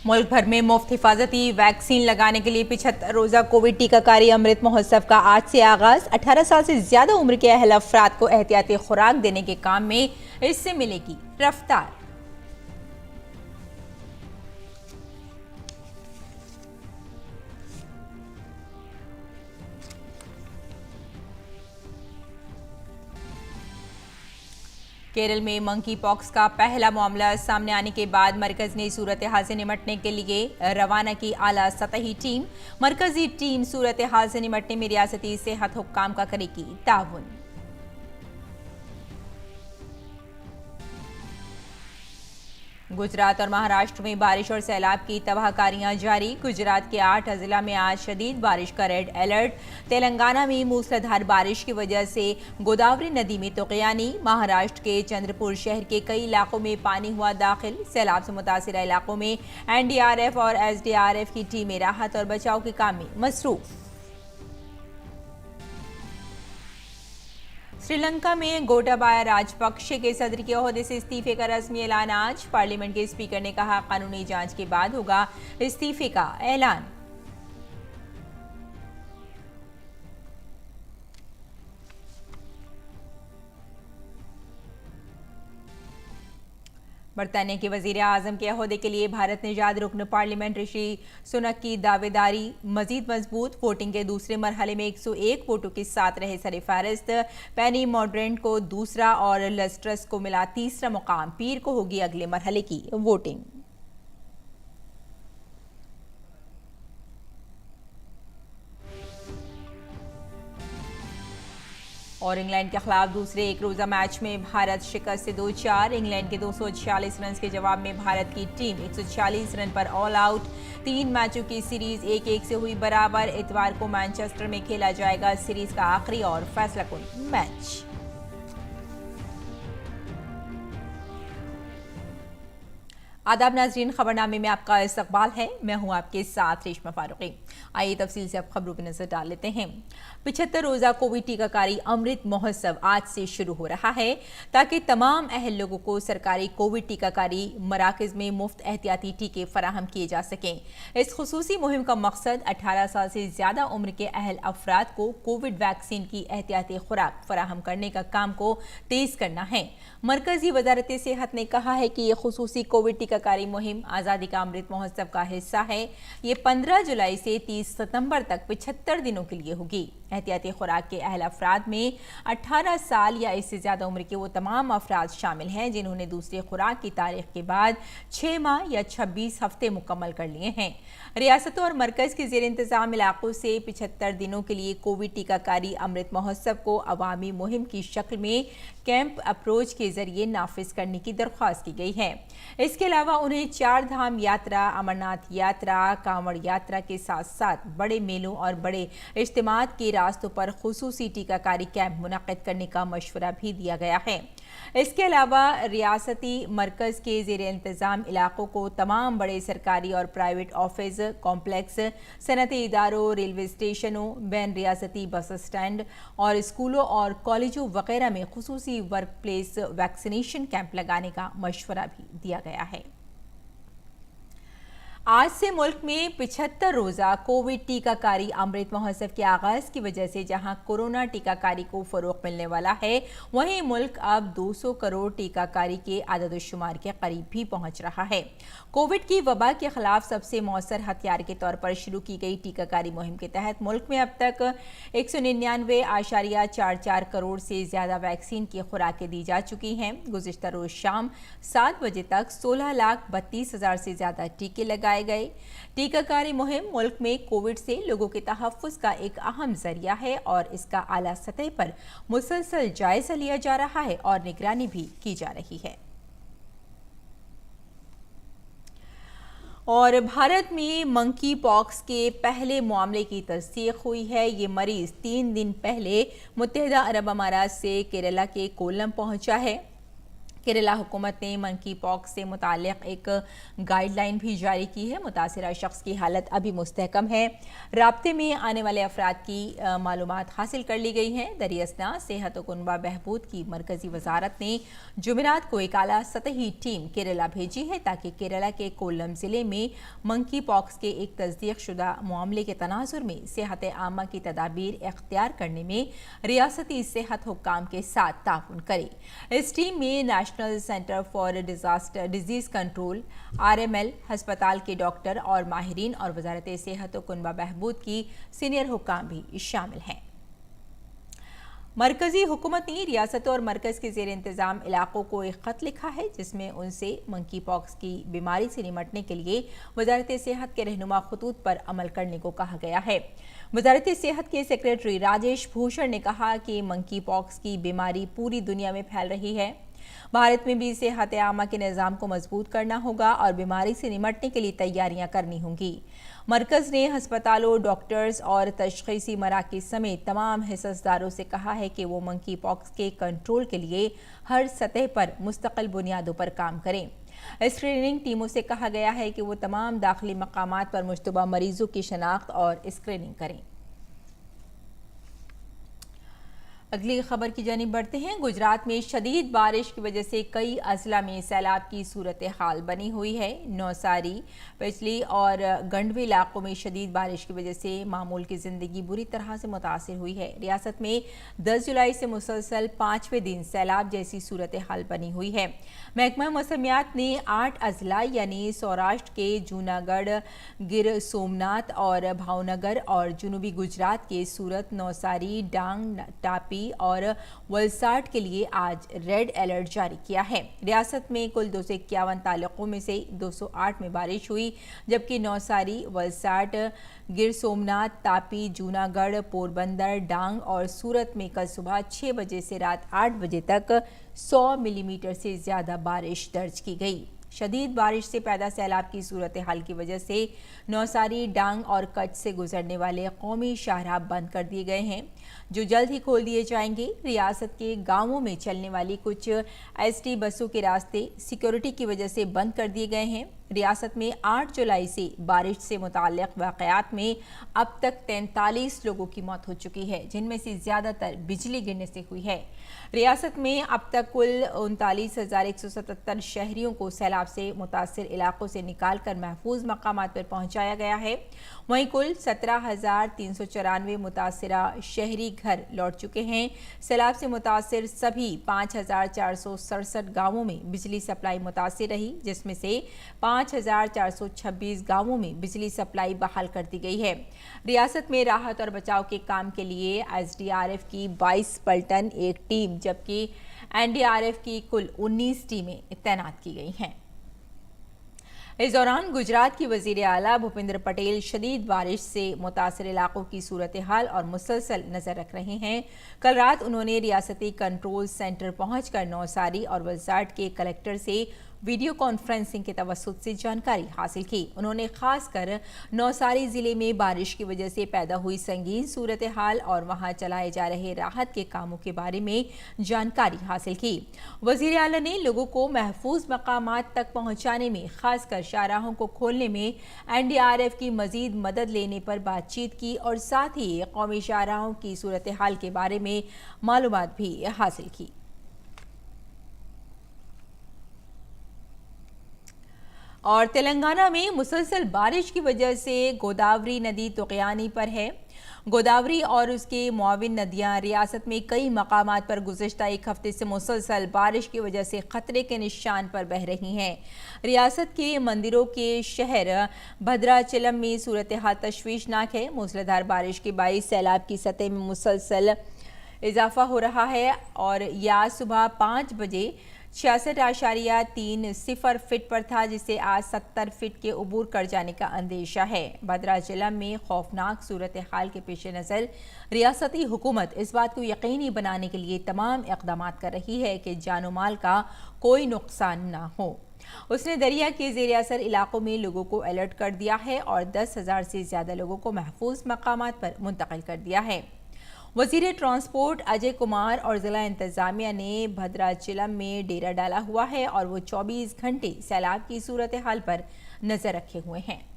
मुल्क भर में मुफ्त हिफाजती वैक्सीन लगाने के लिए 75 रोजा कोविड टीकाकारी अमृत महोत्सव का आज से आगाज। 18 साल से ज्यादा उम्र के अहल अफराद को एहतियाती खुराक देने के काम में इससे मिलेगी रफ्तार। केरल में मंकी पॉक्स का पहला मामला सामने आने के बाद मरकज ने सूरत हाल से निपटने के लिए रवाना की आला सतही टीम। मरकजी टीम सूरत हाल से निपटने में रियासती सेहत हुक्काम का करेगी ताउन। गुजरात और महाराष्ट्र में बारिश और सैलाब की तबाहकारियां जारी। गुजरात के 8 अजिला में आज शदीद बारिश का रेड अलर्ट। तेलंगाना में मूसलाधार बारिश की वजह से गोदावरी नदी में तुगयानी। महाराष्ट्र के चंद्रपुर शहर के कई इलाकों में पानी हुआ दाखिल। सैलाब से मुतासिर इलाकों में एनडीआरएफ और एसडीआरएफ की टीमें राहत और बचाव के काम में मसरूफ। श्रीलंका में गोटाबाया राजपक्षे के सदर के ओहदे से इस्तीफे का रस्मी ऐलान आज। पार्लियामेंट के स्पीकर ने कहा कानूनी जांच के बाद होगा इस्तीफे का ऐलान। बरतानिया के वजीर आजम के ओहदे के लिए भारत निजाद रुकन पार्लियामेंट ऋषि सुनक की दावेदारी मजीद मजबूत। वोटिंग के दूसरे मरहले में 101 वोटों के साथ रहे सरफहरिस्त। पेनी मॉड्रेंट को दूसरा और लस्ट्रस को मिला तीसरा मुकाम। पीर को होगी अगले मरहले की वोटिंग। और इंग्लैंड के खिलाफ दूसरे एक रोजा मैच में भारत शिकस्त से 2-4। इंग्लैंड के 246 रन के जवाब में भारत की टीम 140 रन पर ऑल आउट। 3 मैचों की सीरीज 1-1 से हुई बराबर। इतवार को मैनचेस्टर में खेला जाएगा सीरीज का आखिरी और फैसलाकुन मैच। आदाब नाजरीन, खबरनामे में आपका इस्तकबाल है। मैं हूं आपके साथ रेशमा फारूकी। आइए तफसील से अब खबरों की नजर डाल लेते हैं। 75 रोजा कोविड टीकाकारी अमृत महोत्सव आज से शुरू हो रहा है ताकि तमाम अहल लोगों को सरकारी कोविड टीकाकारी मराकज में मुफ्त एहतियाती टीके फराहम किए जा सकें। इस खुसूसी मुहिम का मकसद 18 साल से ज्यादा उम्र के अहल अफराद को कोविड वैक्सीन की एहतियाती खुराक फराहम करने का काम को तेज करना है। मरकजी वजारत सेहत ने कहा है कि यह खुसूसी कोविड टीकाकारी मुहिम आज़ादी का अमृत महोत्सव का हिस्सा है। ये 15 जुलाई से 30 सितंबर तक 75 दिनों के लिए होगी। एहतियाती खुराक के अहल अफराद में 18 साल या इससे ज्यादा उम्र के वो तमाम अफराद शामिल हैं जिन्होंने दूसरी खुराक की तारीख के बाद 6 माह या 26 हफ्ते मुकम्मल कर लिए हैं। रियासतों और मरकज के जेर इंतजाम इलाकों से 75 दिनों के लिए कोविड टीकाकारी अमृत महोत्सव को अवामी मुहिम की शक्ल में कैंप अप्रोच के जरिए नाफिज करने की दरख्वास्त की गई है। इसके अलावा उन्हें 4 धाम यात्रा, अमरनाथ यात्रा, कांवड़ यात्रा के साथ साथ बड़े मेलों और बड़े इज्तिमात के रास्तों पर खुसूसी टीकाकारी कैंप मुनक्किद करने का मशवरा भी दिया गया है। इसके अलावा रियासती मरकज के जेर इंतजाम इलाकों को तमाम बड़े सरकारी और प्राइवेट ऑफिस कॉम्प्लेक्स, सनती इदारों, रेलवे स्टेशनों, बैन रियासती बस स्टैंड और स्कूलों और कॉलेजों वगैरह में खुसूसी वर्क प्लेस वैक्सीनेशन कैंप लगाने का मशवरा भी दिया गया है। आज से मुल्क में 75 रोजा कोविड टीकाकारी अमृत महोत्सव के आगाज की वजह से जहां कोरोना टीकाकारी को फरोग मिलने वाला है, वहीं मुल्क अब 200 करोड़ टीकाकारी के आदद-ओ-शुमार के करीब भी पहुंच रहा है। कोविड की वबा के खिलाफ सबसे मौसर हथियार के तौर पर शुरू की गई टीकाकारी मुहिम के तहत मुल्क में अब तक 199.44 करोड़ से ज्यादा वैक्सीन की खुराकें दी जा चुकी हैं। गुज़िश्ता रोज शाम 7 बजे तक 16,32,000 से ज्यादा टीके लगाए गए। टीकाकारी मुहिम मुल्क में कोविड से लोगों के तहफ़्फ़ुज़ का एक अहम जरिया है और इसका आला सतह पर मुसलसल जायजा लिया जा रहा है और निगरानी भी की जा रही है। और भारत में मंकी पॉक्स के पहले मामले की तस्दीक हुई है। ये मरीज 3 दिन पहले मुत्तहिदा अरब अमारात से केरला के कोल्लम पहुंचा है। केरला हुकूमत ने मंकी पॉक्स से मुताल्लिक एक गाइडलाइन भी जारी की है। मुतासिरा शख्स की हालत अभी मुस्तहकम है। राब्ते में आने वाले अफराद की मालूमात हासिल कर ली गई हैं। दरियासना सेहत और कुनबा बहबूद की मरकजी वजारत ने जुमेरात को एक आला सतही टीम केरला भेजी है ताकि केरला के कोल्लम जिले में मंकी पॉक्स के एक तस्दीक शुदा मामले के तनाजुर में सेहत आमा की तदाबीर इख्तियार करने में रियासती सेहत हुक्काम के साथ ताउन करे। इस टीम में national centre for disease control, RML, हस्पताल के डॉक्टर और माहिरीन और वजारत सेहत और कुनबा बहबूद की सीनियर हुक्काम भी शामिल हैं। मरकजी हुकूमत ने रियासतों और मरकज के जेर इंतजाम इलाकों को एक खत लिखा है जिसमें उनसे मंकी पॉक्स की बीमारी से निपटने के लिए वजारत सेहत के रहनुमा खतूत पर अमल करने को कहा गया है। वजारत सेहत के सेक्रेटरी राजेश भूषण ने कहा कि मंकी पॉक्स की बीमारी पूरी दुनिया में फैल रही है। भारत में भी सेहत आमा के निज़ाम को मजबूत करना होगा और बीमारी से निपटने के लिए तैयारियां करनी होंगी। मरकज ने हस्पतालों, डॉक्टर्स और तशखीसी मराकिज़ समेत तमाम हिस्सेदारों से कहा है कि वो मंकी पॉक्स के कंट्रोल के लिए हर सतह पर मुस्तकिल बुनियादों पर काम करें। स्क्रीनिंग टीमों से कहा गया है कि वो तमाम दाखिली मकामात पर मुश्तबा मरीजों की शनाख्त और स्क्रीनिंग करें। अगली खबर की जानिब बढ़ते हैं। गुजरात में शदीद बारिश की वजह से कई अजला में सैलाब की सूरत हाल बनी हुई है। नौसारी, पिछली और गंडवे इलाकों में शदीद बारिश की वजह से मामूल की जिंदगी बुरी तरह से मुतासिर हुई है। रियासत में 10 जुलाई से मुसलसल 5वें दिन सैलाब जैसी सूरत हाल बनी हुई है। महकमा मौसमियात ने 8 अजला यानी सौराष्ट्र के जूनागढ़, गिर सोमनाथ और भावनगर और जनूबी गुजरात के सूरत, नौसारी, डांग, टापी और वलसाड के लिए आज रेड अलर्ट जारी किया है। रियासत में कुल 251 तालुकों में से 208 में बारिश हुई, जबकि नौसारी, वलसाड, गिर सोमनाथ, तापी, जूनागढ़, पोरबंदर, डांग और सूरत में कल सुबह 6 बजे से रात 8 बजे तक 100 मिलीमीटर से ज्यादा बारिश दर्ज की गई। शदीद बारिश से पैदा सैलाब की सूरत हाल की वजह से नौसारी, डांग और कच्छ से गुजरने वाले कौमी शाहराह बंद कर दिए गए हैं, जो जल्द ही खोल दिए जाएंगे। रियासत के गांवों में चलने वाली कुछ ST बसों के रास्ते सिक्योरिटी की वजह से बंद कर दिए गए हैं। रियासत में 8 जुलाई से बारिश से मुताल्लिक़ वाक़यात में अब तक 43 लोगों की मौत हो चुकी है, जिनमें से ज़्यादातर बिजली गिरने से हुई है। रियासत में अब तक कुल 39,177 शहरियों को सैलाब से मुतासिर इलाकों से निकाल कर महफूज मकामात पर पहुँचाया गया है। वहीं कुल 17,394 मुतासिरा शहरी घर लौट चुके हैं। सैलाब से मुतासिर सभी 5,467 गाँवों में बिजली सप्लाई मुतासिर रही, जिसमें से 5,426 गांवों में बिजली सप्लाई बहाल कर दी गई है। रियासत में राहत और बचाव के काम के लिए SDRF की 22 पलटन, एक टीम, जबकि NDRF की कुल 19 टीमें तैनात की गई हैं। इस दौरान गुजरात की वजीर आला भूपेंद्र पटेल शदीद बारिश से मुतासर इलाकों की सूरत हाल और मुसलसल नजर रख रहे हैं। कल रात उन्होंने रियासती कंट्रोल सेंटर पहुंचकर नौसारी और वलसाड के कलेक्टर से वीडियो कॉन्फ्रेंसिंग के तवस्सुत से जानकारी हासिल की। उन्होंने खासकर नौसारी जिले में बारिश की वजह से पैदा हुई संगीन सूरत हाल और वहां चलाए जा रहे राहत के कामों के बारे में जानकारी हासिल की। वजीर आला ने लोगों को महफूज मकामात तक पहुंचाने में, खासकर शाहराहों को खोलने में NDRF की मजीद मदद लेने पर बातचीत की और साथ ही कौमी शाहराहों की सूरत हाल के बारे में मालूमात भी हासिल की। और तेलंगाना में मुसलसल बारिश की वजह से गोदावरी नदी तुगयानी पर है। गोदावरी और उसके मुआविन नदियां रियासत में कई मकामात पर गुज़िश्ता एक हफ्ते से मुसलसल बारिश की वजह से खतरे के निशान पर बह रही हैं। रियासत के मंदिरों के शहर भद्राचलम में सूरत हाल तशवीशनाक है। मूसलाधार बारिश के बाइस सैलाब की सतह में मुसलसल इजाफा हो रहा है और यह सुबह 5 बजे 66.30 फीट पर था, जिसे आज 70 फीट के उबूर कर जाने का अंदेशा है। भद्राचलम में खौफनाक सूरत हाल के पेश नज़र रियासती हुकूमत इस बात को यकीनी बनाने के लिए तमाम इक़दाम कर रही है कि जानो माल का कोई नुकसान ना हो। उसने दरिया के ज़ेर असर इलाकों में लोगों को अलर्ट कर दिया है और 10,000 से ज़्यादा लोगों को महफूज मकामात पर मुंतकिल कर दिया है। वजीर ट्रांसपोर्ट अजय कुमार और जिला इंतजामिया ने भद्राचलम में डेरा डाला हुआ है और वो 24 घंटे सैलाब की सूरत हाल पर नजर रखे हुए हैं।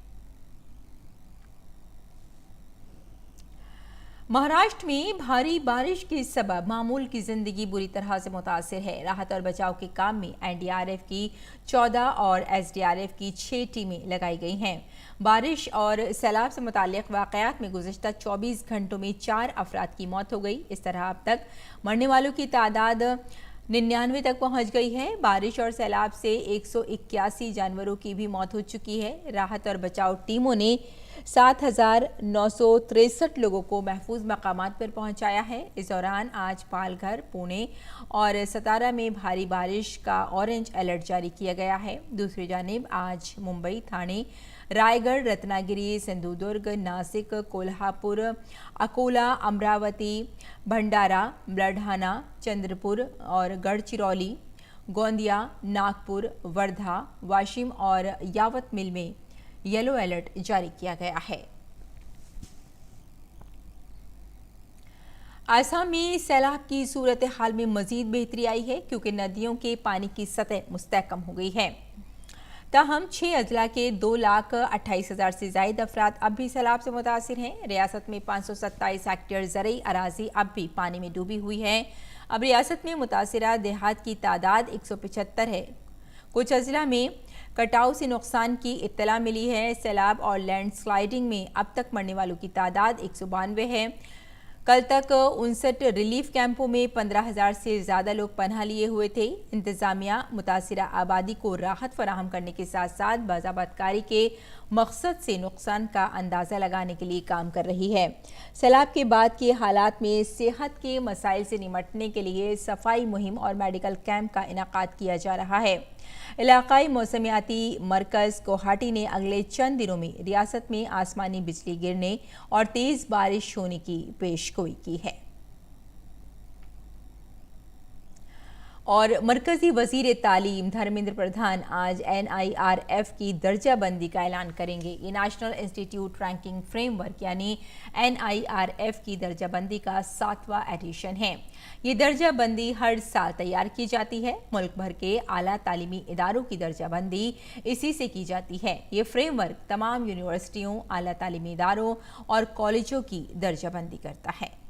महाराष्ट्र में भारी बारिश के सबब मामूल की जिंदगी बुरी तरह से मुतासिर है। राहत और बचाव के काम में एनडीआरएफ की 14 और एसडीआरएफ की 6 टीमें लगाई गई हैं। बारिश और सैलाब से मुताल्लिक वाकयात में गुज़िश्ता 24 घंटों में 4 अफराद की मौत हो गई। इस तरह अब तक मरने वालों की तादाद 99 तक पहुंच गई है। बारिश और सैलाब से 181 जानवरों की भी मौत हो चुकी है। राहत और बचाव टीमों ने 7,963 लोगों को महफूज मकामात पर पहुंचाया है। इस दौरान आज पालघर, पुणे और सतारा में भारी बारिश का ऑरेंज अलर्ट जारी किया गया है। दूसरी जानिब आज मुंबई, ठाणे, रायगढ़, रत्नागिरी, सिंधुदुर्ग, नासिक, कोल्हापुर, अकोला, अमरावती, भंडारा, बुलढाना, चंद्रपुर और गढ़चिरौली, गोंदिया, नागपुर, वर्धा, वाशिम और यावतमिल में येलो अलर्ट जारी किया गया है। आसाम में सैलाब की सूरत हाल में मजीद बेहतरी आई है क्योंकि नदियों के पानी की सतह मुस्तहकम हो गई है। ताहम 6 अजला के 2,28,000 से ज्यादा अफराद अब भी सैलाब से मुतासिर हैं। रियासत में 527 हेक्टेयर ज़रई अराजी अब भी पानी में डूबी हुई है। अब रियासत में मुतासिरा देहात की तादाद 175 है। कुछ अजला में कटाव से नुकसान की इत्तला मिली है। सैलाब और लैंडस्लाइडिंग में अब तक मरने वालों की तादाद 192 है। कल तक 59 रिलीफ कैंपों में 15,000 से ज़्यादा लोग पनाह लिए हुए थे। इंतजामिया मुतासिरा आबादी को राहत फराहम करने के साथ साथ बाज़ाबतकारी के मकसद से नुकसान का अंदाज़ा लगाने के लिए काम कर रही है। सैलाब के बाद के हालात में सेहत के मसाइल से निपटने के लिए सफाई मुहिम और मेडिकल कैंप का इनेकाद किया जा रहा है। इलाकाई मौसमियाती मरकज़ गुवाहाटी ने अगले चंद दिनों में रियासत में आसमानी बिजली गिरने और तेज़ बारिश होने की पेशगोई की है। और मरकजी वजीर तालीम धर्मेंद्र प्रधान आज NIRF की दर्जाबंदी का ऐलान करेंगे। ये नेशनल इंस्टीट्यूट रैंकिंग फ्रेमवर्क यानी NIRF की दर्जाबंदी का 7वां एडिशन है। ये दर्जाबंदी हर साल तैयार की जाती है। मुल्क भर के आला तालीमी इदारों की दर्जाबंदी इसी से की जाती है। ये फ्रेमवर्क तमाम यूनिवर्सिटियों, आला तालीमी इदारों और कॉलेजों की दर्जाबंदी करता है।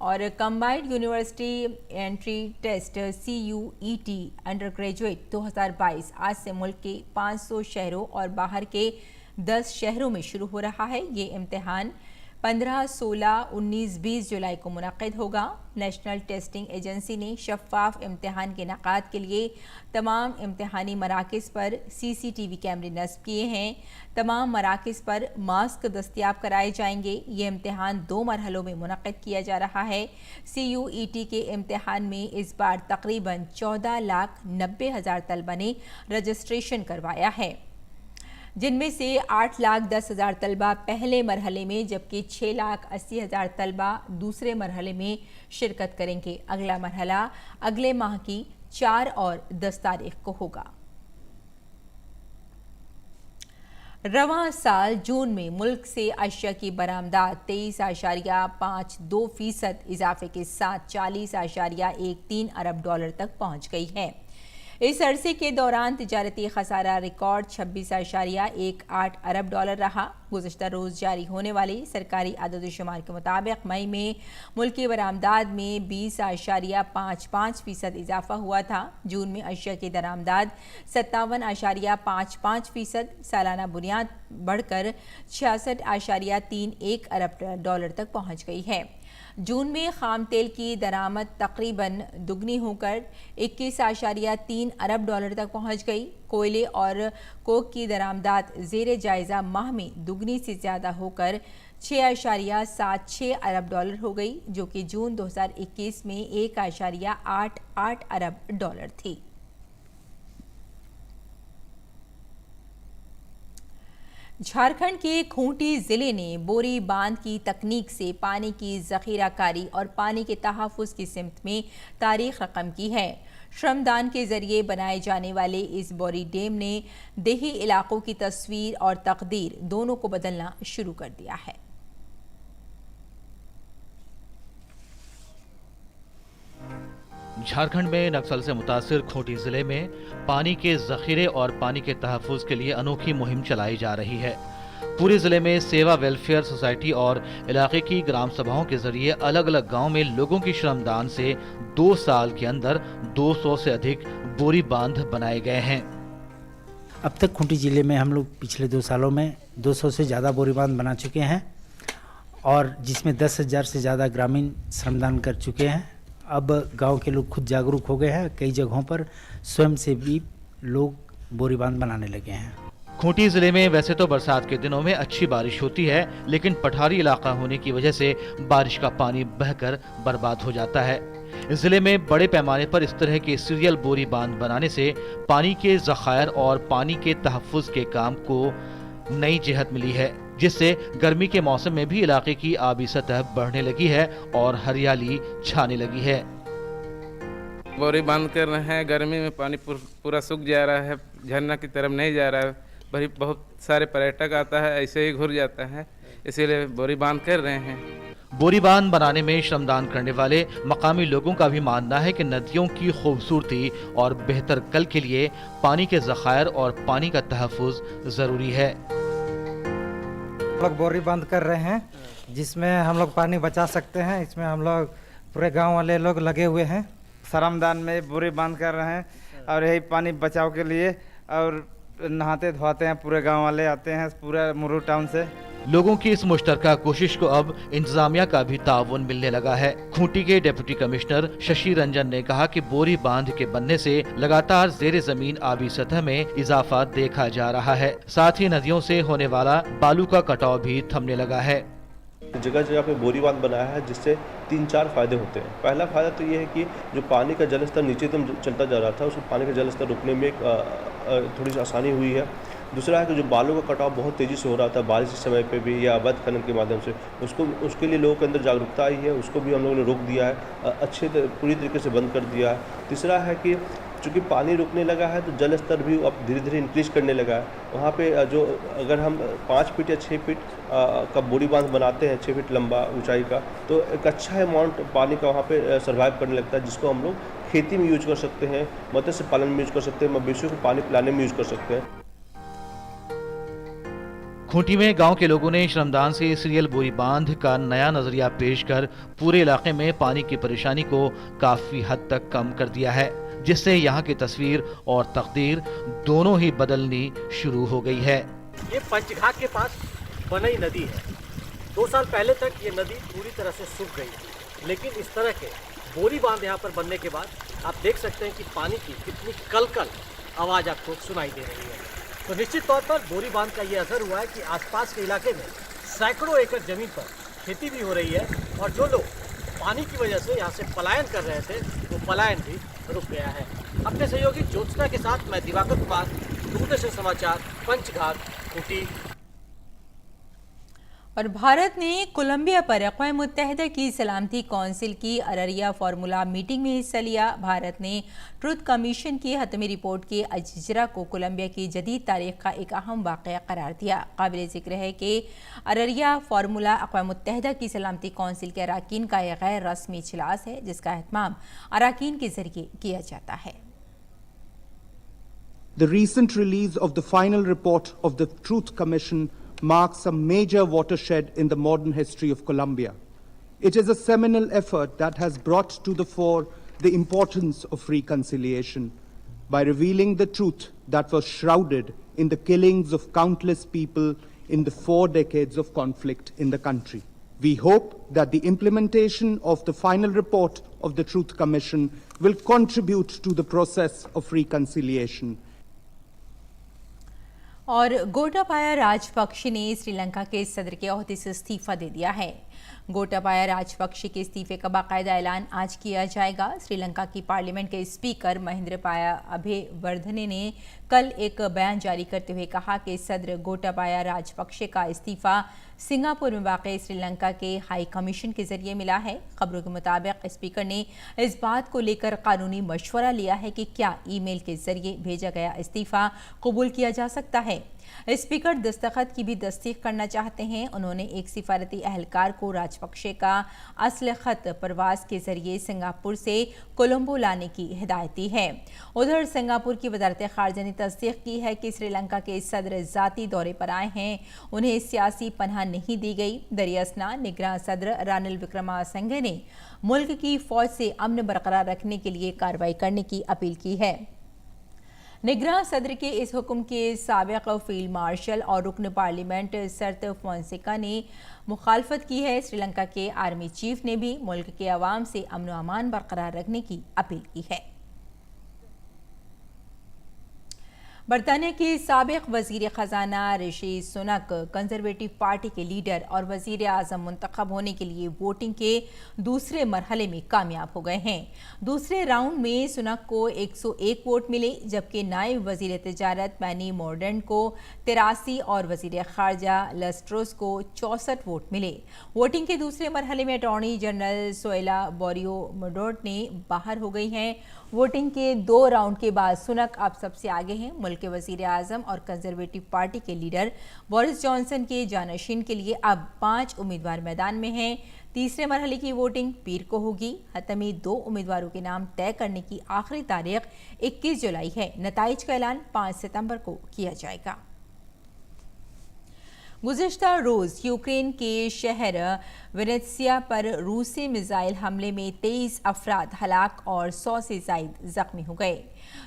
और combined university entry test CUET undergraduate 2022 आज से मुल्क के 500 शहरों और बाहर के 10 शहरों में शुरू हो रहा है। ये इम्तिहान 15, 16, 19, 20 जुलाई को मुनक़िद होगा। नेशनल टेस्टिंग एजेंसी ने शफ़ाफ इम्तिहान के इनेकाद के लिए तमाम इम्तिहानी मराकिज़ पर CCTV कैमरे नस्ब किए हैं। तमाम मराकिज़ पर मास्क दस्तियाब कराए जाएंगे। ये इम्तिहान 2 मरहलों में मुनक़िद किया जा रहा है। CUET के इम्तिहान में इस बार तकरीबन 14,90,000 तलबा ने रजिस्ट्रेशन करवाया है, जिनमें से 8,10,000 तलबा पहले मरहले में जबकि 6,80,000 तलबा दूसरे मरहले में शिरकत करेंगे। अगला मरहला अगले माह की 4 और 10 तारीख को होगा। रवां साल जून में मुल्क से अशिया की बरामदात 23.52% इजाफे के साथ 40.13 अरब डॉलर तक पहुंच गई है। इस अरसे के दौरान तिजारती खसारा रिकॉर्ड 26.18 अरब डॉलर रहा। गुज़श्ता रोज़ जारी होने वाली सरकारी आदद-ओ-शुमार के मुताबिक मई में मुल्की बरामदात में 20.55% इजाफा हुआ था। जून में अशिया की दरामदाद 57.55% सालाना बुनियाद बढ़कर 66.31 अरब डॉलर तक पहुँच गई है। जून में खाम तेल की दरामद तकरीबन दुगनी होकर 21.3 अरब डॉलर तक पहुंच गई। कोयले और कोक की दरामदात ज़ेरे जायज़ा माह में दुगनी से ज़्यादा होकर 6.76 अरब डॉलर हो गई, जो कि जून 2021 में 1.88 अरब डॉलर थी। झारखंड के खूंटी जिले ने बोरी बांध की तकनीक से पानी की ज़ख़ीराकारी और पानी के तहफ़्फ़ुज़ की सिमत में तारीख़ रक़म की है। श्रमदान के ज़रिए बनाए जाने वाले इस बोरी डैम ने देही इलाकों की तस्वीर और तकदीर दोनों को बदलना शुरू कर दिया है। झारखंड में नक्सल से मुतासिर खूंटी जिले में पानी के जखीरे और पानी के तहफ्फुज के लिए अनोखी मुहिम चलाई जा रही है। पूरे जिले में सेवा वेलफेयर सोसाइटी और इलाके की ग्राम सभाओं के जरिए अलग अलग गांव में लोगों की श्रमदान से 2 साल के अंदर 200 से अधिक बोरी बांध बनाए गए हैं। अब तक खूंटी जिले में हम लोग पिछले 2 सालों में 200 से ज़्यादा बोरी बांध बना चुके हैं और जिसमें 10,000 से ज़्यादा ग्रामीण श्रमदान कर चुके हैं। अब गांव के लोग खुद जागरूक हो गए हैं। कई जगहों पर स्वयं से भी लोग बोरी बांध बनाने लगे हैं। खूंटी जिले में वैसे तो बरसात के दिनों में अच्छी बारिश होती है, लेकिन पठारी इलाका होने की वजह से बारिश का पानी बहकर बर्बाद हो जाता है। जिले में बड़े पैमाने पर इस तरह के सीरियल बोरी बांध बनाने से पानी के जखायर और पानी के तहफ्फुज के काम को नई जेहत मिली है, जिससे गर्मी के मौसम में भी इलाके की आबी सतह बढ़ने लगी है और हरियाली छाने लगी है। बोरी बांध कर रहे हैं, गर्मी में पानी पूरा सूख जा रहा है, झरना की तरफ नहीं जा रहा है। भाई बहुत सारे पर्यटक आता है, ऐसे ही घुर जाता है, इसीलिए बोरी बांध कर रहे हैं। बोरी बांध बनाने में श्रमदान करने वाले मकामी लोगों का भी मानना है कि नदियों की खूबसूरती और बेहतर कल के लिए पानी के जखायर और पानी का तहफ्फुज जरूरी है। हम लोग बोरी बांध कर रहे हैं, जिसमें हम लोग पानी बचा सकते हैं। इसमें हम लोग पूरे गांव वाले लोग लगे हुए हैं। श्रमदान में बोरी बांध कर रहे हैं और यही पानी बचाव के लिए और नहाते धोते हैं। पूरे गांव वाले आते हैं पूरा मुरू टाउन से। लोगों की इस मुश्तरका कोशिश को अब इंतजामिया का भी ताउन मिलने लगा है। खूंटी के डिप्टी कमिश्नर शशि रंजन ने कहा कि बोरी बांध के बनने से लगातार जेर जमीन आबी सतह में इजाफा देखा जा रहा है। साथ ही नदियों से होने वाला बालू का कटाव भी थमने लगा है। जगह जगह पे बोरी बांध बनाया है, जिससे 3-4 फायदे होते हैं। पहला फायदा तो ये है कि जो पानी का जल स्तर नीचे तक चलता जा रहा था, उसको पानी का जल स्तर रुकने में थोड़ी सी आसानी हुई है। दूसरा है कि जो बालू का कटाव बहुत तेज़ी से हो रहा था बारिश के समय पे भी या अवैध खनन के माध्यम से, उसके लिए लोगों के अंदर जागरूकता आई है, उसको भी हम लोगों ने रोक दिया है, पूरी तरीके से बंद कर दिया है। तीसरा है कि चूँकि पानी रुकने लगा है तो जल स्तर भी अब धीरे धीरे इंक्रीज करने लगा है। वहाँ पे जो अगर हम 5 फीट या 6 फीट का बोरी बांध बनाते हैं, 6 फीट लंबा ऊंचाई का, तो एक अच्छा अमाउंट पानी का वहाँ पे सर्वाइव करने लगता है, जिसको हम लोग खेती में यूज कर सकते हैं, मत्स्य पालन में यूज कर सकते हैं, मवेशियों को पानी पिलाने में यूज कर सकते हैं। खूंटी में गांव के लोगों ने श्रमदान से सीरियल बोरी बांध का नया नजरिया पेश कर पूरे इलाके में पानी की परेशानी को काफी हद तक कम कर दिया है, जिससे यहाँ की तस्वीर और तकदीर दोनों ही बदलनी शुरू हो गई है। ये पंचघाट के पास बनई नदी है। 2 साल पहले तक ये नदी पूरी तरह से सूख गई थी, लेकिन इस तरह के बोरी बांध यहाँ पर बनने के बाद आप देख सकते हैं कि पानी की कितनी कलकल आवाज़ आपको सुनाई दे रही है। तो निश्चित तौर पर बोरी बांध का ये असर हुआ है कि आसपास के इलाके में सैकड़ों एकड़ जमीन पर खेती भी हो रही है और जो लोग पानी की वजह से यहाँ से पलायन कर रहे थे वो पलायन भी रुक गया है। अपने सहयोगी ज्योत्सना के साथ मैं दिवाकर कुमार, दूरदर्शन समाचार, पंचघाट, खूंटी। और भारत ने कोलंबिया पर अक़वाम मुत्तहिदा की सलामती कौंसिल की अररिया फार्मूला मीटिंग में हिस्सा लिया। भारत ने ट्रुथ कमीशन की हतमी रिपोर्ट के अजरा को कोलंबिया की जदीद तारीख का एक अहम वाक़या करार दिया। काबिल ज़िक्र है कि अररिया फार्मूला अक़वाम मुत्तहिदा की सलामती कौंसिल के अरकान का एक गैर रस्मी इजलास है, जिसका एहतमाम अरकान के जरिए किया जाता है। The recent release of the final report of the Truth Commission marks a major watershed in the modern history of Colombia. It is a seminal effort that has brought to the fore the importance of reconciliation by revealing the truth that was shrouded in the killings of countless people in the 4 decades of conflict in the country. We hope that the implementation of the final report of the Truth Commission will contribute to the process of reconciliation. और गोटाबाया राजपक्षे ने श्रीलंका के सदर के ओहदे से इस्तीफा दे दिया है। गोटाबाया राजपक्षे के इस्तीफे का बाकायदा ऐलान आज किया जाएगा। श्रीलंका की पार्लियामेंट के स्पीकर महेंद्रपाया अभेवर्धने ने कल एक बयान जारी करते हुए कहा कि सदर गोटाबाया राजपक्षे का इस्तीफा सिंगापुर में वाक़ श्रीलंका के हाई कमीशन के जरिए मिला है। खबरों के मुताबिक स्पीकर ने इस बात को लेकर कानूनी मशवरा लिया है कि क्या ईमेल के जरिए भेजा गया इस्तीफा कबूल किया जा सकता है। स्पीकर दस्तखत की भी तस्दीक करना चाहते हैं। उन्होंने एक सिफारती एहलकार को राजपक्षे का असल खत प्रवास के जरिए सिंगापुर से कोलंबो लाने की हिदायत दी है। उधर सिंगापुर की वजारत खारजा ने तस्दीक की है कि श्रीलंका के सदर जाती दौरे पर आए हैं, उन्हें सियासी पनाह नहीं दी गई। दरियासना निगरान सदर रानिल विक्रमासिंघे ने मुल्क की फौज से अमन बरकरार रखने के लिए कार्रवाई करने की अपील की है। निगरान सदर के इस हुक्म के साबिक फील्ड मार्शल और रुकन पार्लियामेंट सर्त फोंसेका ने मुखालफत की है। श्रीलंका के आर्मी चीफ ने भी मुल्क के अवाम से अमन व अमान बरकरार रखने की अपील की है। बरतानिया के साबिक वजीर खजाना ऋषि सुनक कंजर्वेटिव पार्टी के लीडर और वजीर आजम मुंतखब होने के लिए वोटिंग के दूसरे मरहले में कामयाब हो गए हैं। दूसरे राउंड में सुनक को 101 वोट मिले, जबकि नायब वजीर तिजारत पैनी मोर्डेंट को 83 और वजीर खारजा लस्ट्रोस को 64 वोट मिले। वोटिंग के दूसरे मरहले में अटॉर्नी जनरल सोएला बोरियो मोडोट ने बाहर हो गई हैं। वोटिंग के 2 राउंड के बाद सुनक अब सबसे आगे हैं। मुल्क के वजीर आजम और कंजर्वेटिव पार्टी के लीडर बोरिस जॉनसन के जानशीन के लिए अब 5 उम्मीदवार मैदान में हैं। तीसरे मरहले की वोटिंग पीर को होगी। हतमी 2 उम्मीदवारों के नाम तय करने की आखिरी तारीख 21 जुलाई है। नताइज का ऐलान 5 सितंबर को किया जाएगा। गुज़िश्ता रोज़ यूक्रेन के शहर वेनेत्सिया पर रूसी मिसाइल हमले में 23 अफराद हलाक और 100 से ज़ायद जख्मी हो गए।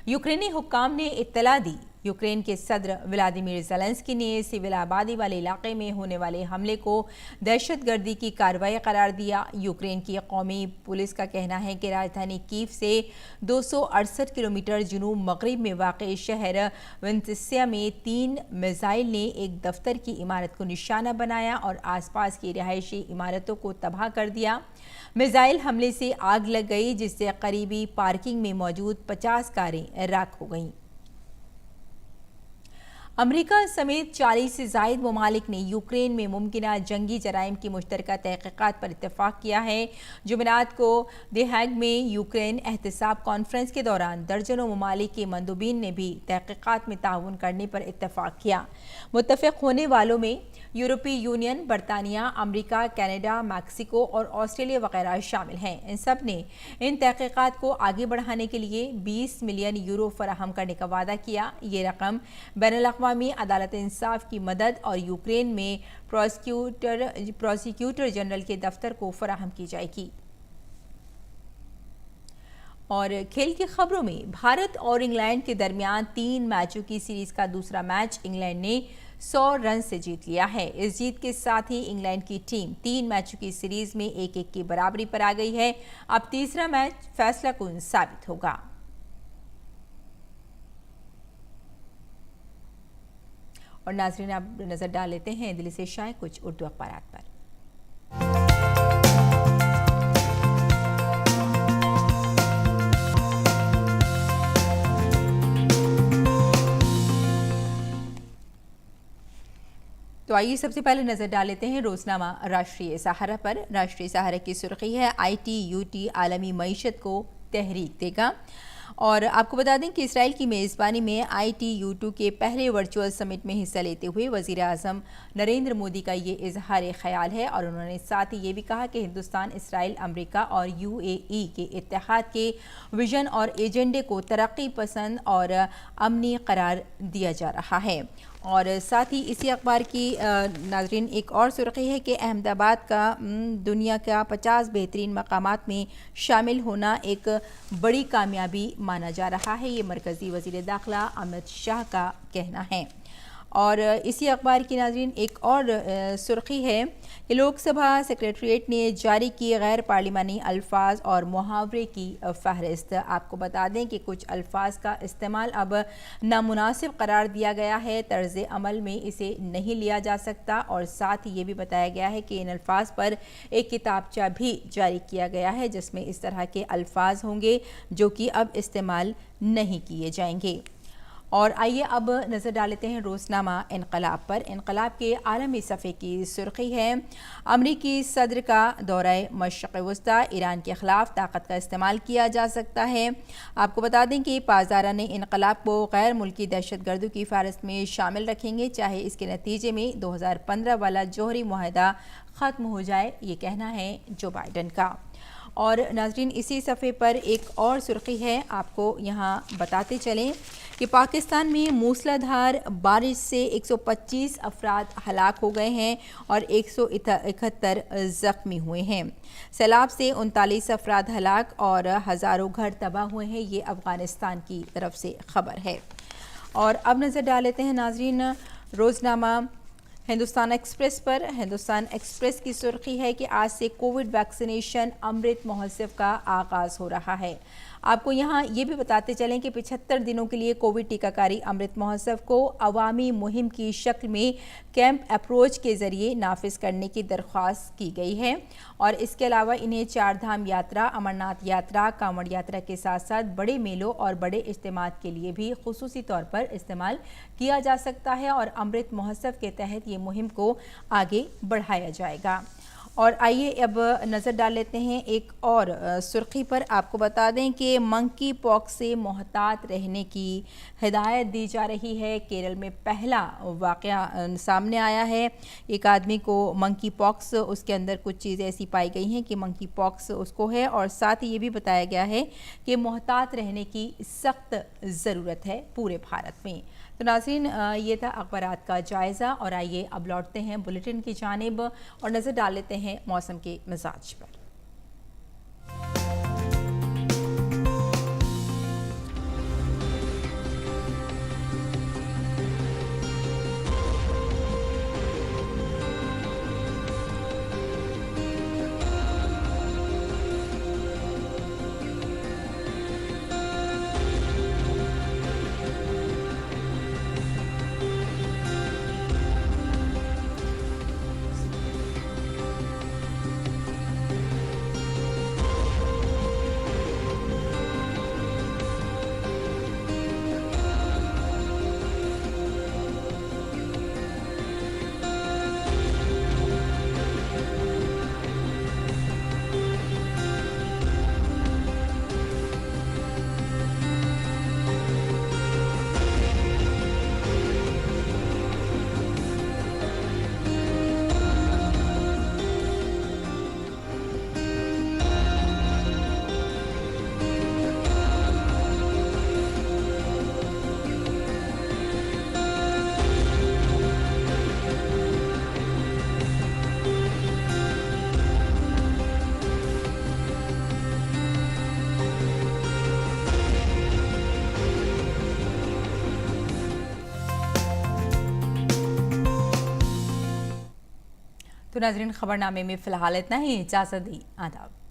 यूक्रेनी हुक्काम ने इत्तला दी। यूक्रेन के सदर व्लादिमीर ज़ेलेंस्की ने सिविल आबादी वाले इलाके में होने वाले हमले को दहशतगर्दी की कार्रवाई करार दिया। यूक्रेन की कौमी पुलिस का कहना है कि राजधानी कीव से 268 किलोमीटर जनूब मगरिब में वाक़ शहर वेनेत्सिया में 3 मिसाइल ने एक दफ्तर की इमारत को निशाना बनाया और आसपास की रिहायशी इमारतों को तबाह कर दिया। मिसाइल हमले से आग लग गई, जिससे करीबी पार्किंग में मौजूद 50 कारें राख हो गईं। अमेरिका समेत 40 से ज़ायद ममालिक ने यूक्रेन में मुमकिना जंगी जराइम की मुश्तरका तहक़ीक़ात पर इत्तफ़ाक़ किया है। जुमेरात को द हेग में यूक्रेन एहतसाब कॉन्फ्रेंस के दौरान दर्जनों ममालिक के मंदूबीन ने भी तहक़ीक़ात में ताउन करने पर इत्तफ़ाक़ किया। मुत्तफ़िक़ होने वालों में यूरोपीय यूनियन, बरतानिया, अमेरिका, कनाडा, मैक्सिको और ऑस्ट्रेलिया वगैरह शामिल हैं। इन सब ने इन तहक़ीक़ात को आगे बढ़ाने के लिए 20 मिलियन यूरो फराहम करने का वादा किया। ये रकम बैनुल-अक़वामी अदालत इंसाफ की मदद और यूक्रेन में प्रोसिक्यूटर जनरल के दफ्तर को फराहम की जाएगी। और खेल की खबरों में भारत और इंग्लैंड के दरमियान 3 मैचों की सीरीज का दूसरा मैच इंग्लैंड ने 100 रन से जीत लिया है। इस जीत के साथ ही इंग्लैंड की टीम 3 मैचों की सीरीज में 1-1 की बराबरी पर आ गई है। अब तीसरा मैच फैसला कुन साबित होगा। और नाज़रीन, आप नजर डाल लेते हैं दिल्ली से शाये कुछ उर्दू अखबारात पर। तो आइए सबसे पहले नजर डाल लेते हैं रोजनामा राष्ट्रीय सहारा पर। राष्ट्रीय सहारा की सुर्खी है ITUT आलमी मईशत को तहरीक देगा। और आपको बता दें कि इसराइल की मेज़बानी में ITUT के पहले वर्चुअल समिट में हिस्सा लेते हुए वज़ीर आज़म नरेंद्र मोदी का ये इजहार ख्याल है। और उन्होंने साथ ही ये भी कहा कि हिंदुस्तान, इसराइल, अमेरिका और UAE के इत्तेहाद के विजन और एजेंडे को तरक्की पसंद और अमनी करार दिया जा रहा है। और साथ ही इसी अखबार की नाज़रीन एक और सुर्खी है कि अहमदाबाद का दुनिया का 50 बेहतरीन मकामात में शामिल होना एक बड़ी कामयाबी माना जा रहा है। ये मरकज़ी वज़ीर दाखिला अमित शाह का कहना है। और इसी अखबार की नाज़रीन एक और सुर्खी है कि लोकसभा सेक्रेटरीट ने जारी की गैर पार्लिमानी अल्फाज और मुहावरे की फहरिस्त। आपको बता दें कि कुछ अल्फाज का इस्तेमाल अब नामुनासिब करार दिया गया है, तर्ज़ अमल में इसे नहीं लिया जा सकता। और साथ ही ये भी बताया गया है कि इन अल्फाज पर एक किताबचा भी जारी किया गया है जिसमें इस तरह के अल्फाज होंगे जो कि अब इस्तेमाल नहीं किए जाएंगे। और आइए अब नज़र डाल लेते हैं रोज़नामा इनकलाब पर। इनकलाब के आलमी सफ़े की सुर्खी है, अमरीकी सदर का दौरा मशरिक़ वस्ता, ईरान के ख़िलाफ़ ताकत का इस्तेमाल किया जा सकता है। आपको बता दें कि पासदारा ने इनकलाब को गैर मुल्की दहशतगर्दों की फ़हरिस्त में शामिल रखेंगे, चाहे इसके नतीजे में 2015 वाला जौहरी मुआहदा ख़त्म हो जाए, ये कहना है जो बाइडन का। और नाज़रीन, इसी सफ़े पर एक और सुर्खी है, आपको यहाँ बताते चलें कि पाकिस्तान में मूसलाधार बारिश से 125 अफराद हलाक हो गए हैं और 171 ज़ख्मी हुए हैं। सैलाब से 39 अफराद हलाक और हज़ारों घर तबाह हुए हैं। ये अफ़गानिस्तान की तरफ से ख़बर है। और अब नज़र डाल लेते हैं नाज़रीन रोज़नामा हिंदुस्तान एक्सप्रेस पर। हिंदुस्तान एक्सप्रेस की सुर्खी है कि आज से कोविड वैक्सीनेशन अमृत महोत्सव का आगाज़ हो रहा है। आपको यहाँ ये भी बताते चलें कि 75 दिनों के लिए कोविड टीकाकारी अमृत महोत्सव को अवामी मुहिम की शक्ल में कैंप अप्रोच के ज़रिए नाफिज करने की दरख्वास्त की गई है। और इसके अलावा इन्हें 4 धाम यात्रा, अमरनाथ यात्रा, कांवड़ यात्रा के साथ साथ बड़े मेलों और बड़े इज्तिमात के लिए भी खुसूसी तौर पर इस्तेमाल किया जा सकता है और अमृत महोत्सव के तहत ये मुहिम को आगे बढ़ाया जाएगा। और आइए अब नज़र डाल लेते हैं एक और सुर्खी पर। आपको बता दें कि मंकी पॉक्स से मोहतात रहने की हिदायत दी जा रही है। केरल में पहला वाक़या सामने आया है, एक आदमी को मंकी पॉक्स, उसके अंदर कुछ चीज़ें ऐसी पाई गई हैं कि मंकी पॉक्स उसको है। और साथ ही ये भी बताया गया है कि मोहतात रहने की सख्त ज़रूरत है पूरे भारत में। तो नाज़रीन, ये था अखबारात का जायज़ा और आइए अब लौटते हैं बुलेटिन की जानिब और नज़र डाल लेते हैं मौसम के मिजाज पर। तो नाज़रीन, खबरनामे में फ़िलहाल इतना ही। इजाज़त दी, आदाब।